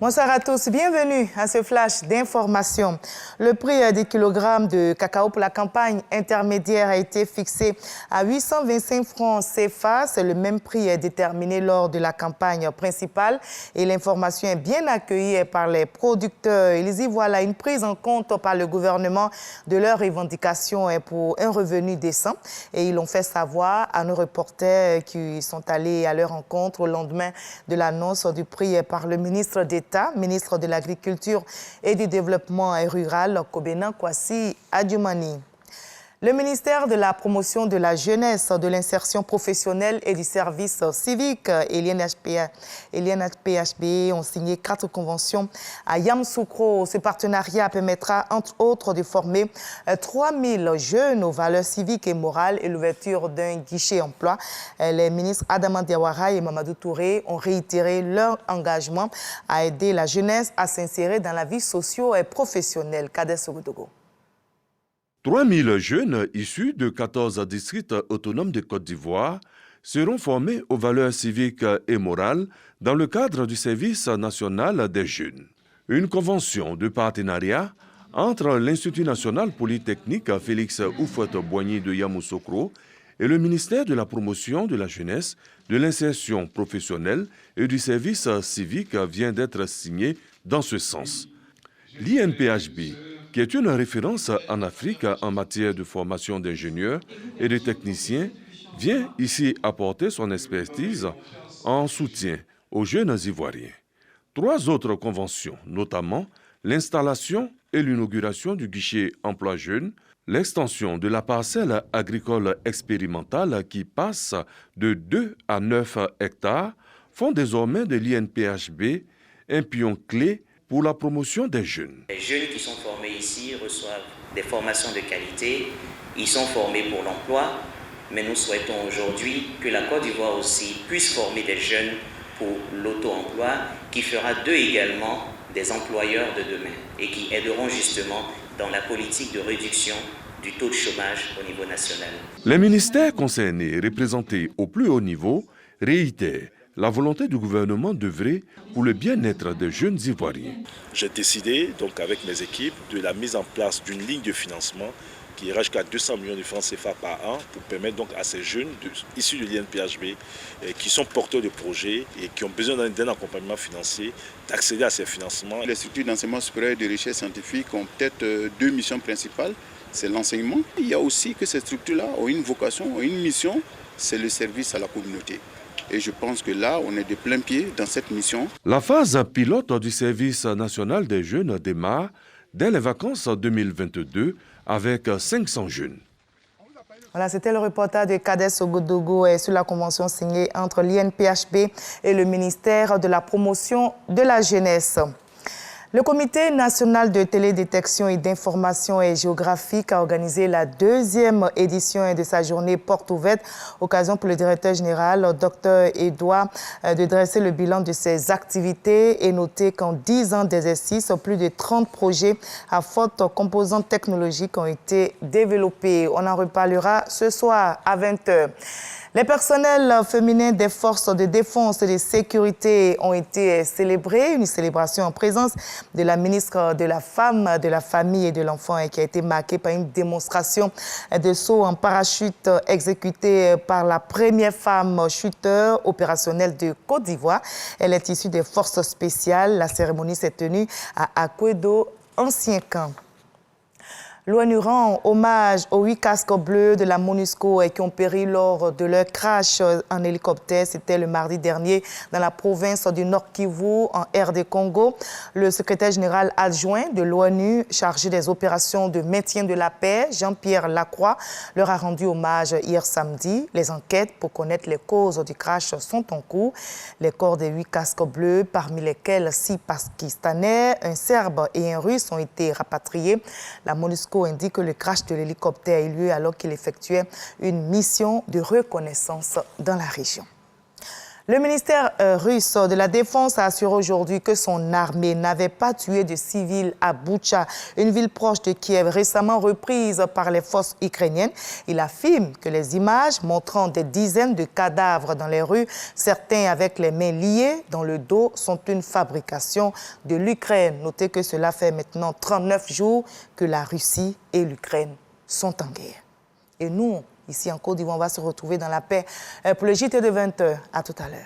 Bonsoir à tous, bienvenue à ce flash d'information. Le prix des kilogrammes de cacao pour la campagne intermédiaire a été fixé à 825 francs CFA. C'est le même prix déterminé lors de la campagne principale et l'information est bien accueillie par les producteurs. Ils y voient là une prise en compte par le gouvernement de leurs revendications pour un revenu décent et ils l'ont fait savoir à nos reporters qui sont allés à leur rencontre au lendemain de l'annonce du prix par le ministre d'État, ministre de l'Agriculture et du Développement rural, Kobena Kwasi Adjumani. Le ministère de la Promotion de la Jeunesse, de l'Insertion professionnelle et du Service civique et l'INHPHB ont signé 4 conventions à Yamoussoukro. Ce partenariat permettra, entre autres, de former 3000 jeunes aux valeurs civiques et morales et l'ouverture d'un guichet emploi. Les ministres Adama Diawara et Mamadou Touré ont réitéré leur engagement à aider la jeunesse à s'insérer dans la vie socio- et professionnelle. Kades Sogodogo. 3000 jeunes issus de 14 districts autonomes de Côte d'Ivoire seront formés aux valeurs civiques et morales dans le cadre du service national des jeunes. Une convention de partenariat entre l'Institut national polytechnique Félix Houphouët-Boigny de Yamoussoukro et le ministère de la Promotion de la Jeunesse, de l'Insertion professionnelle et du Service civique vient d'être signé dans ce sens. L'INPHB, qui est une référence en Afrique en matière de formation d'ingénieurs et de techniciens, vient ici apporter son expertise en soutien aux jeunes Ivoiriens. 3 autres conventions, notamment l'installation et l'inauguration du guichet emploi jeune, l'extension de la parcelle agricole expérimentale qui passe de 2 à 9 hectares, font désormais de l'INPHB un pion clé pour la promotion des jeunes. Les jeunes qui sont formés ici reçoivent des formations de qualité, ils sont formés pour l'emploi, mais nous souhaitons aujourd'hui que la Côte d'Ivoire aussi puisse former des jeunes pour l'auto-emploi, qui fera d'eux également des employeurs de demain et qui aideront justement dans la politique de réduction du taux de chômage au niveau national. Les ministères concernés, représentés au plus haut niveau, réitèrent la volonté du gouvernement d'œuvrer pour le bien-être des jeunes Ivoiriens. J'ai décidé, donc avec mes équipes, de la mise en place d'une ligne de financement qui ira jusqu'à 200 millions de francs CFA par an pour permettre donc à ces jeunes issus de l'INPHB qui sont porteurs de projets et qui ont besoin d'un accompagnement financier d'accéder à ces financements. Les structures d'enseignement supérieur et de recherche scientifique ont peut-être 2 missions principales. C'est l'enseignement. Il y a aussi que ces structures-là ont une vocation, ont une mission, c'est le service à la communauté. Et je pense que là, on est de plein pied dans cette mission. La phase pilote du service national des jeunes démarre dès les vacances 2022 avec 500 jeunes. Voilà, c'était le reportage de Kades Sogodogo sur la convention signée entre l'INPHB et le ministère de la Promotion de la Jeunesse. Le Comité national de télédétection et d'information géographique a organisé la 2e édition de sa journée porte ouverte, occasion pour le directeur général, Dr Edouard, de dresser le bilan de ses activités et noter qu'en 10 ans d'exercice, plus de 30 projets à forte composante technologique ont été développés. On en reparlera ce soir à 20h. Les personnels féminins des forces de défense et de sécurité ont été célébrés. Une célébration en présence de la ministre de la Femme, de la Famille et de l'Enfant qui a été marquée par une démonstration de saut en parachute exécutée par la première femme chuteur opérationnelle de Côte d'Ivoire. Elle est issue des forces spéciales. La cérémonie s'est tenue à Akwedo, ancien camp. L'ONU rend hommage aux 8 casques bleus de la MONUSCO qui ont péri lors de leur crash en hélicoptère. C'était le mardi dernier dans la province du Nord Kivu, en RD Congo. Le secrétaire général adjoint de l'ONU, chargé des opérations de maintien de la paix, Jean-Pierre Lacroix, leur a rendu hommage hier samedi. Les enquêtes pour connaître les causes du crash sont en cours. Les corps des 8 casques bleus, parmi lesquels 6 Pakistanais, un Serbe et un Russe, ont été rapatriés. La MONUSCO indique que le crash de l'hélicoptère a eu lieu alors qu'il effectuait une mission de reconnaissance dans la région. Le ministère russe de la Défense a assuré aujourd'hui que son armée n'avait pas tué de civils à Boutcha, une ville proche de Kiev, récemment reprise par les forces ukrainiennes. Il affirme que les images montrant des dizaines de cadavres dans les rues, certains avec les mains liées dans le dos, sont une fabrication de l'Ukraine. Notez que cela fait maintenant 39 jours que la Russie et l'Ukraine sont en guerre. Et nous, ici en Côte d'Ivoire, on va se retrouver dans la paix pour le JT de 20h. À tout à l'heure.